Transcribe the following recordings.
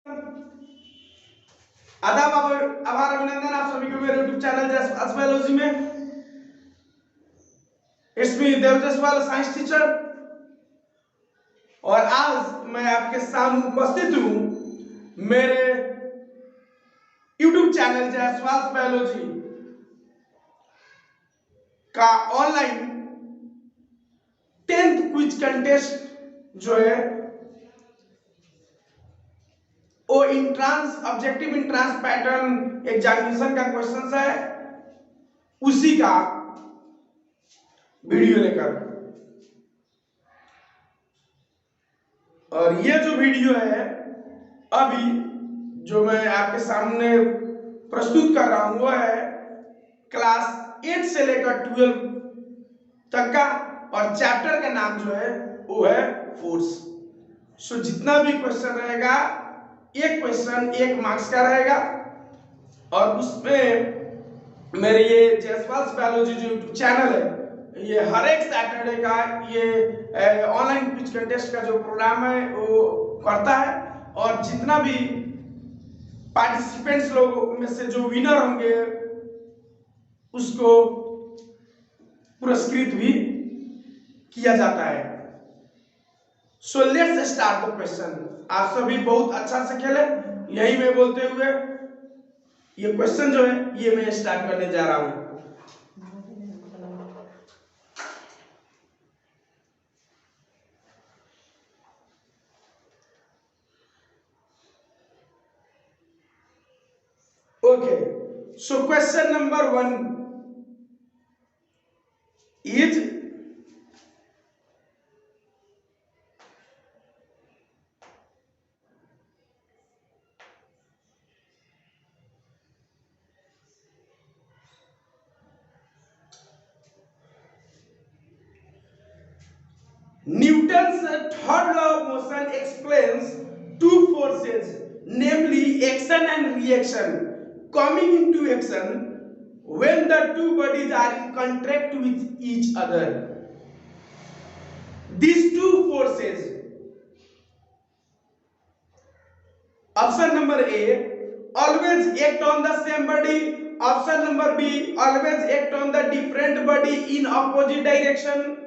आदाब, आभार, अभिनंदन आप सभी को मेरे YouTube चैनल जसपाल बायोलॉजी में। It's me Dev Jaspal, science teacher, और आज मैं आपके सामने उपस्थित हूँ मेरे YouTube चैनल जसपाल बायोलॉजी का ऑनलाइन 10th क्विज कंटेस्ट जो है वो entrance objective entrance pattern examination का क्वेश्चंस है, उसी का वीडियो लेकर। और ये जो वीडियो है अभी जो मैं आपके सामने प्रस्तुत कर रहा हूं वो है क्लास 8 से लेकर 12 तक का, और चैप्टर का नाम जो है वो है फोर्स। सो जितना भी क्वेश्चन रहेगा, एक क्वेश्चन 1 मार्क्स का रहेगा, और उसमें मेरे ये जसपाल बायोलॉजी जो यूट्यूब चैनल है ये हर एक सैटरडे का ये ऑनलाइन क्विज कंटेस्ट का जो प्रोग्राम है वो करता है, और जितना भी पार्टिसिपेंट्स लोग में से जो विनर होंगे उसको पुरस्कृत भी किया जाता है। So let's start the question. आप सभी बहुत अच्छा से खेले, यही मैं बोलते हुए ये क्वेश्चन जो है ये मैं स्टार्ट करने जा रहा हूं। Okay, so question number 1 is Newton's third law of motion explains two forces, namely action and reaction, coming into action when the two bodies are in contact with each other. These two forces, option number A, always act on the same body. Option number B, always act on the different body in opposite direction.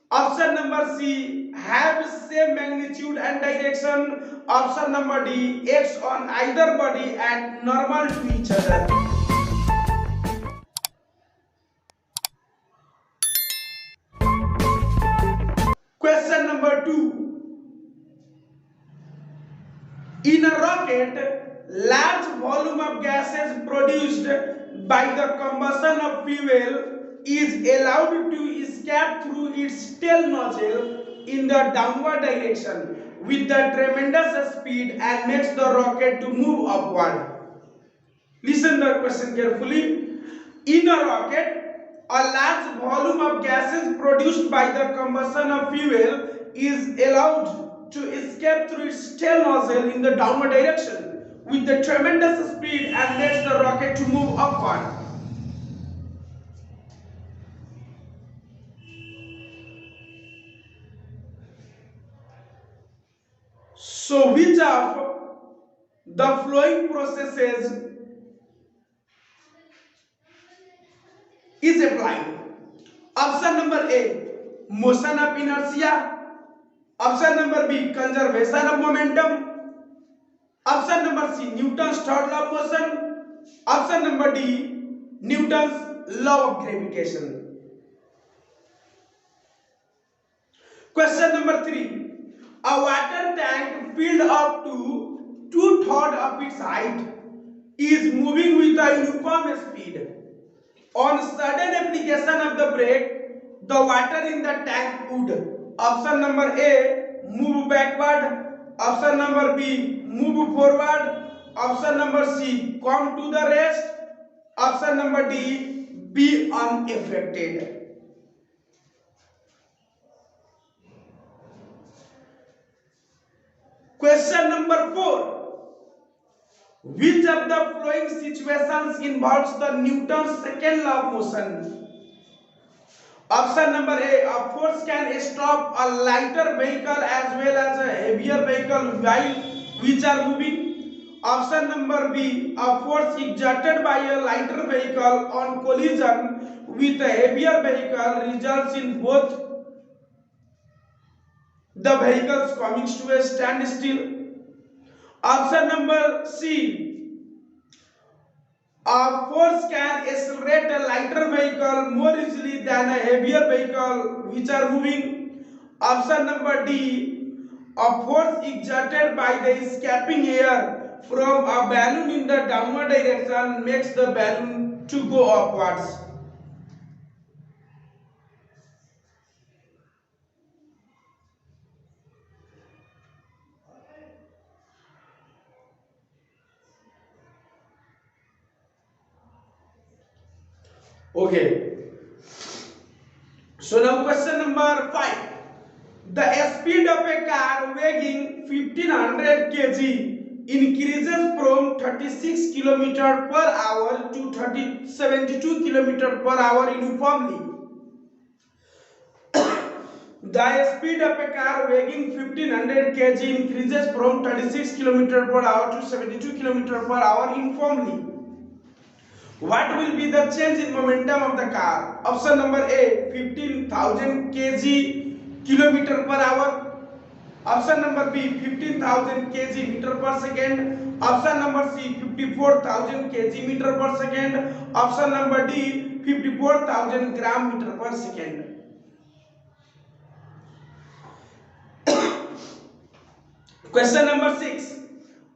Option number C, have same magnitude and direction. Option number D, acts on either body at normal to each other. Question number 2. In a rocket, large volume of gases produced by the combustion of fuel is allowed to escape through its tail nozzle in the downward direction with the tremendous speed and makes the rocket to move upward. Listen the question carefully. In a rocket, a large volume of gases produced by the combustion of fuel is allowed to escape through its tail nozzle in the downward direction with the tremendous speed and makes the rocket to move upward. So which of the flowing processes is applied? Option number A, motion of inertia. Option number B, conservation of momentum. Option number C, Newton's third law of motion. Option number D, Newton's law of gravitation. Question number 3. A water tank filled up to 2/3 of its height is moving with a uniform speed. On sudden application of the brake, the water in the tank would, option number A, move backward. Option number B, move forward. Option number C, come to the rest. Option number D, be unaffected. Question number 4. Which of the following situations involves the Newton's second law of motion? Option number A, a force can stop a lighter vehicle as well as a heavier vehicle while which are moving. Option number B, a force exerted by a lighter vehicle on collision with a heavier vehicle results in both the vehicles coming to a standstill. Option number C, a force can accelerate a lighter vehicle more easily than a heavier vehicle which are moving. Option number D, a force exerted by the escaping air from a balloon in the downward direction makes the balloon to go upwards. Okay. So now question number 5. The speed of a car weighing 1500 kg increases from 36 km per hour to 72 km per hour uniformly. The speed of a car weighing 1500 kg increases from 36 km per hour to 72 km per hour uniformly. What will be the change in momentum of the car? Option number A, 15,000 kg kilometer per hour. Option number B, 15,000 kg meter per second. Option number C, 54,000 kg meter per second. Option number D, 54,000 gram meter per second. Question number 6.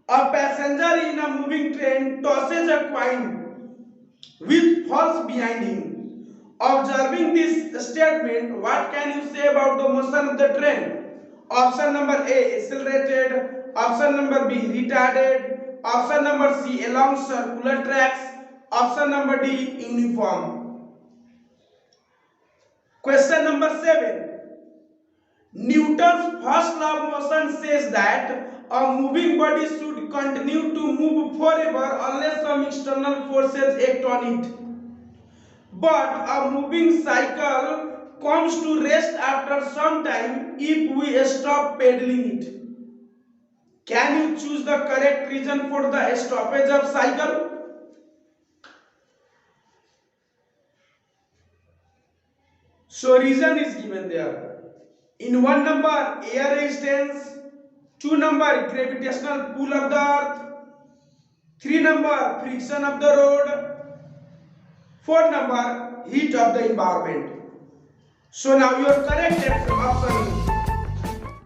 A passenger in a moving train tosses a coin which falls behind him. Observing this statement, what can you say about the motion of the train? Option number A, accelerated. Option number B, retarded. Option number C, along circular tracks. Option number D, uniform. Question number 7. Newton's first law of motion says that a moving body should continue to move forever unless some external forces act on it. But a moving cycle comes to rest after some time if we stop pedaling it. Can you choose the correct reason for the stoppage of cycle? So reason is given there. In 1 number, air resistance. 2 number, gravitational pull of the earth. 3 number, friction of the road. 4 number, heat of the environment. So now your correct option is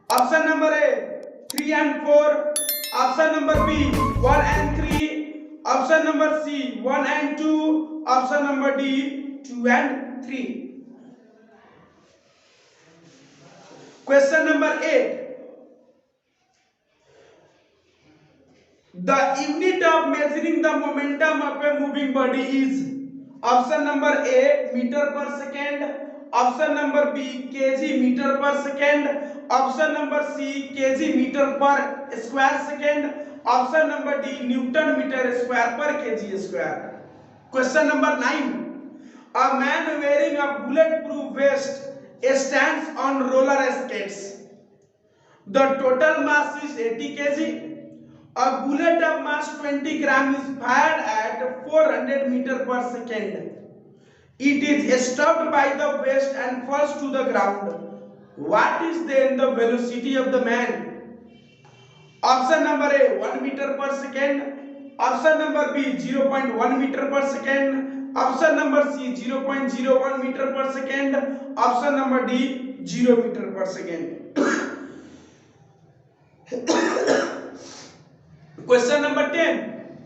option number A, 3 and 4. Option number B, 1 and 3. Option number C, 1 and 2. Option number D, 2 and 3. Question number 8. The unit of measuring the momentum of a moving body is option number A, meter per second. Option number B, kg meter per second. Option number C, kg meter per square second. Option number D, Newton meter square per kg square. Question number 9. A man wearing a bulletproof vest stands on roller skates. The total mass is 80 kg. A bullet of mass 20 gram is fired at 400 meter per second. It is stopped by the vest and falls to the ground. What is then the velocity of the man? Option number A, 1 meter per second. Option number B, 0.1 meter per second. Option number C, 0.01 meter per second. Option number D, 0 meter per second. Question number 10.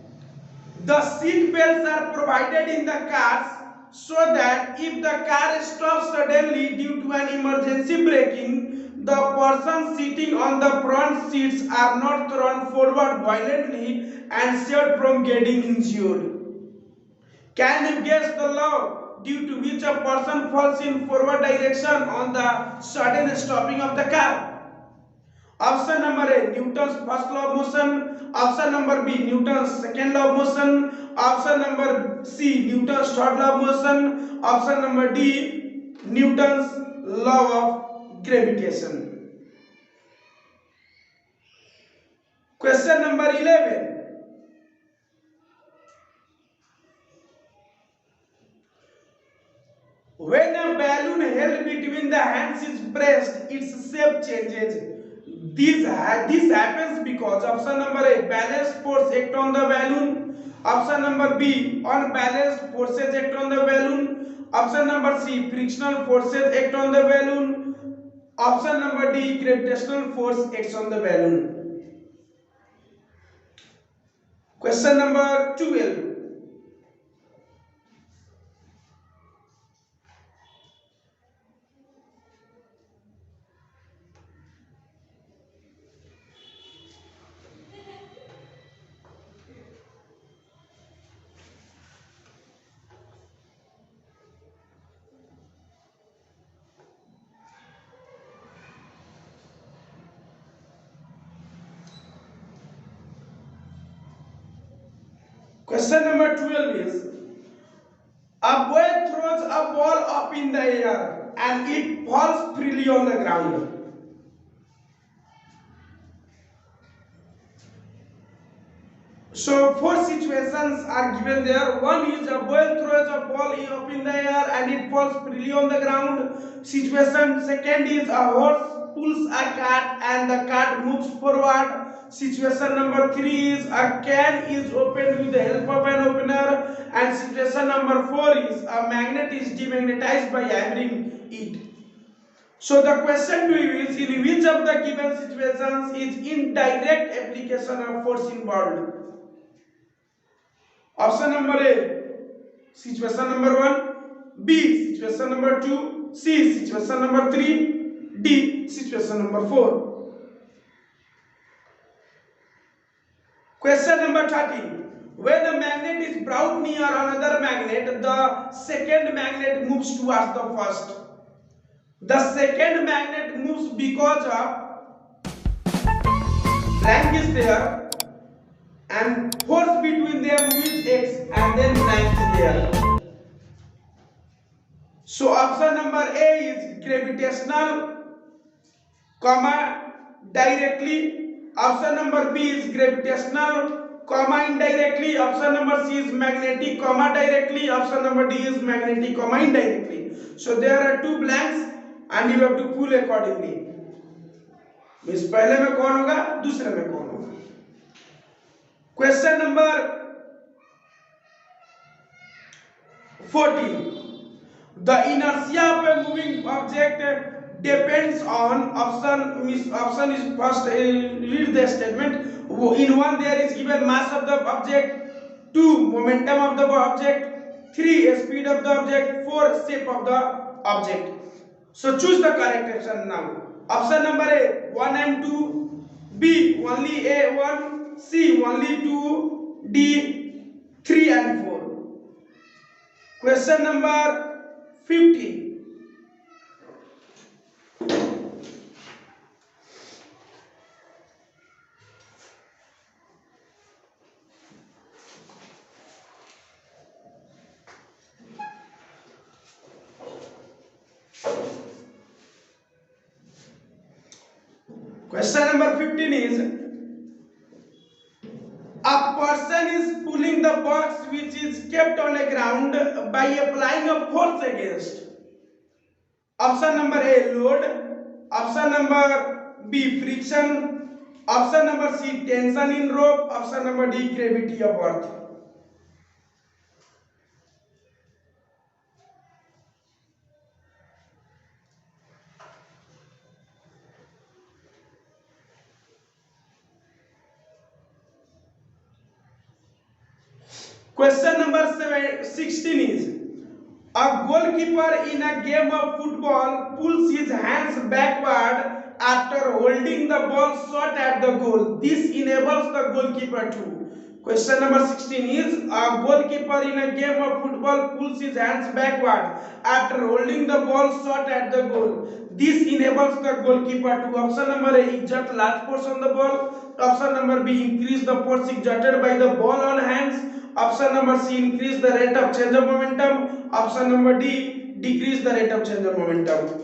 The seat belts are provided in the cars so that if the car stops suddenly due to an emergency braking, the person sitting on the front seats are not thrown forward violently and saved from getting injured. Can you guess the law due to which a person falls in forward direction on the sudden stopping of the car? Option number A, Newton's first law of motion. Option number B, Newton's second law of motion. Option number C, Newton's third law of motion. Option number D, Newton's law of gravitation. Question number 11. When a balloon held between the hands is pressed, its shape changes. This happens because option number A, balanced force act on the balloon. Option number B, unbalanced forces act on the balloon. Option number C, frictional forces act on the balloon. Option number D, gravitational force acts on the balloon. Question number 12. Question number 12 is, a boy throws a ball up in the air and it falls freely on the ground. So four situations are given there. One is a boy throws a ball up in the air and it falls freely on the ground. Situation second is a horse pulls a cart and the cart moves forward. Situation number 3 is a can is opened with the help of an opener, and situation number 4 is a magnet is demagnetized by hammering it. So the question to you is, in which of the given situations is indirect application of force involved? Option number A, situation number 1, B, situation number 2, C, situation number 3, D, situation number 4. Question number 13. When a magnet is brought near another magnet, the second magnet moves towards the first. The second magnet moves because of blank is there and force between them with X, and then blank is there. So option number A is gravitational, comma directly. Option number B is gravitational, comma indirectly. Option number C is magnetic, comma directly. Option number D is magnetic, comma indirectly. So there are two blanks and you have to pull accordingly. Means पहले में कौन होगा, दूसरे में कौन होगा. Question number 14. The inertia of a moving object depends on option is first read the statement. In one there is given mass of the object, 2 momentum of the object, 3 speed of the object, 4 shape of the object. So choose the correct option now. Option number A 1 and 2, B only A 1, C only 2, D 3 and 4. Question number 15. Question number 15 is, a person is pulling the box which is kept on the ground by applying a force against. Option number A load, option number B friction, option number C tension in rope, option number D gravity of earth. Question number 16 is, a goalkeeper in a game of football pulls his hands backward after holding the ball shot at the goal. This enables the goalkeeper to. Question number 16 is, a goalkeeper in a game of football pulls his hands backward after holding the ball shot at the goal. This enables the goalkeeper to. Option number A exert large force on the ball. Option number B increase the force exerted by the ball on hands. Option number C increase the rate of change of momentum. Option number D decrease the rate of change of momentum.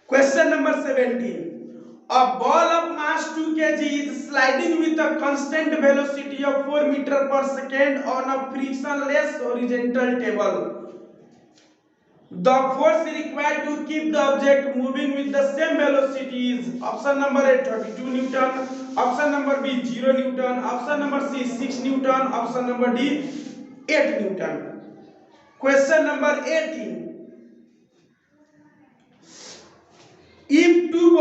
Question number 17. A ball of mass 2 kg is sliding with a constant velocity of 4 meter per second on a frictionless horizontal table. The force required to keep the object moving with the same velocity is option number A 32 Newton, option number B 0 Newton, option number C 6 Newton, option number D 8 Newton. Question number 18. If two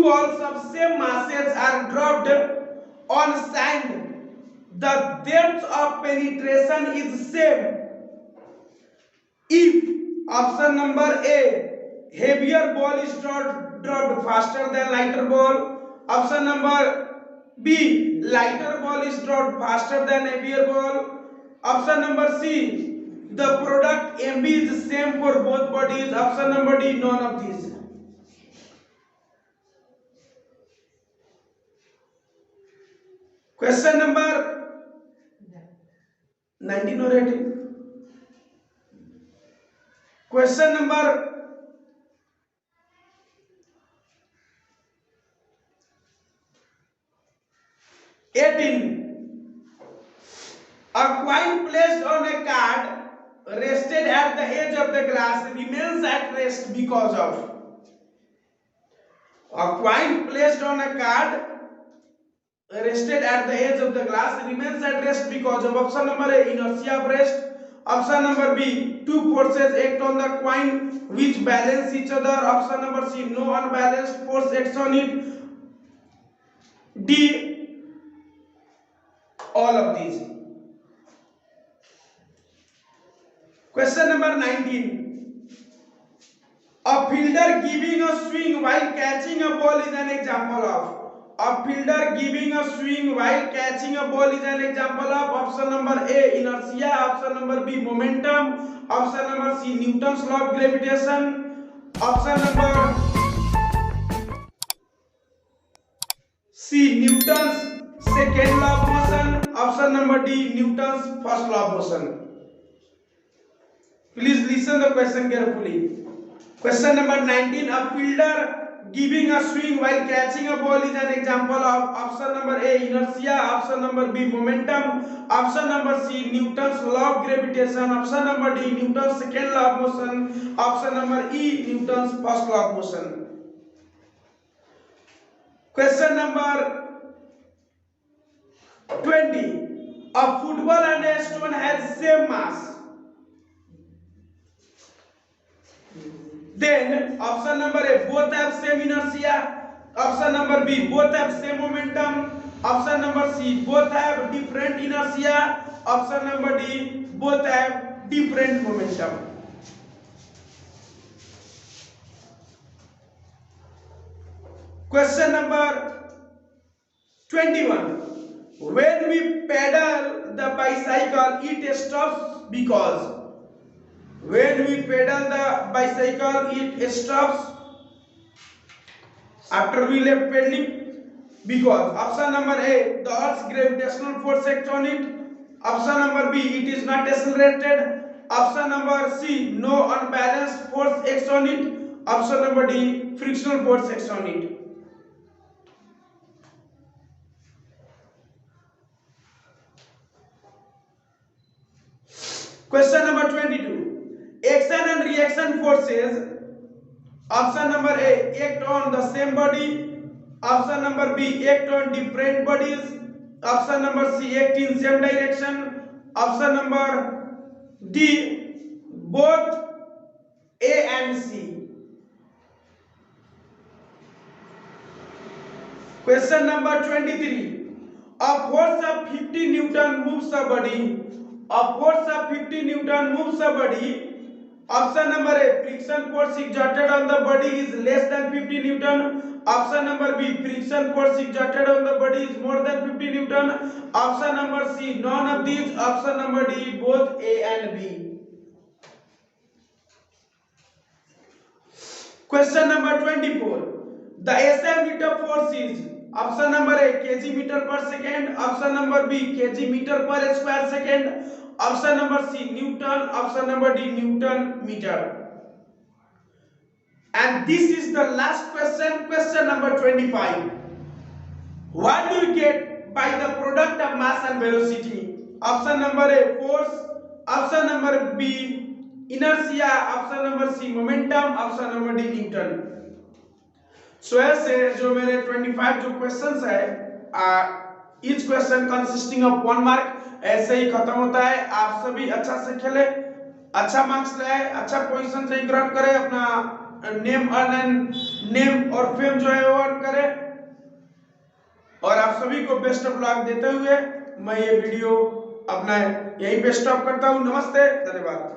balls of same masses are dropped on sand, the depth of penetration is same. If option number A, heavier ball is dropped faster than lighter ball, option number B, lighter ball is dropped faster than heavier ball, option number C, the product MB is same for both bodies, option number D, none of these. Question number 19 or 18? Question number 18. A coin placed on a card rested at the edge of the glass remains at rest because of. A coin placed on a card rested at the edge of the glass remains at rest because of option number A, inertia of rest, option number B, two forces act on the coin which balance each other, option number C, no unbalanced force acts on it, D, all of these. Question number 19. A fielder giving a swing while catching a ball is an example of. A fielder giving a swing while catching a ball is an example of option number A, inertia, option number B, momentum, option number C, Newton's law of gravitation, option number C, Newton's second law of motion, option number D, Newton's first law of motion. Please listen the question carefully. Question number 19. A fielder giving a swing while catching a ball is an example of option number A, inertia, option number B, momentum, option number C, Newton's law of gravitation, option number D, Newton's second law of motion, option number E, Newton's first law of motion. Question number 20. A football and a stone has same mass. Then option number A, both have same inertia, option number B, both have same momentum, option number C, both have different inertia, option number D, both have different momentum. Question number 21. When we pedal the bicycle, it stops because. When we pedal the bicycle, it stops after we left pedaling because option number A, the Earth's gravitational force acts on it, option number B, it is not accelerated, option number C, no unbalanced force acts on it, option number D, frictional force acts on it. Question number 22. Action and reaction forces, option number A, act on the same body, option number B, act on different bodies, option number C, act in same direction, option number D, both A and C. Question number 23. A force of 50 Newton moves a body. A force of 50 Newton moves a body. Option number A, friction force exerted on the body is less than 50 Newton. Option number B, friction force exerted on the body is more than 50 Newton. Option number C, none of these. Option number D, both A and B. Question number 24. The SI unit of force is option number A KG metre per second, option number B KG metre per square second, option number C newton, option number D newton metre. And this is the last question, question number 25. What do you get by the product of mass and velocity? Option number A force, option number B inertia, option number C momentum, option number D Newton। सो ऐसे जो मेरे 25 जो questions है, each question consisting of 1 mark, ऐसे ही खत्म होता है। आप सभी अच्छा से खेले, अच्छा मार्क्स लाए, अच्छा पोजीशन से ग्रैब करे, अपना नेम और फेम जो है वो अर्न करे। और आप सभी को बेस्ट ऑफ लक देते हुए मैं ये वीडियो अपना यहीं पे स्टॉप करता हूँ। नमस्ते, धन्यवाद।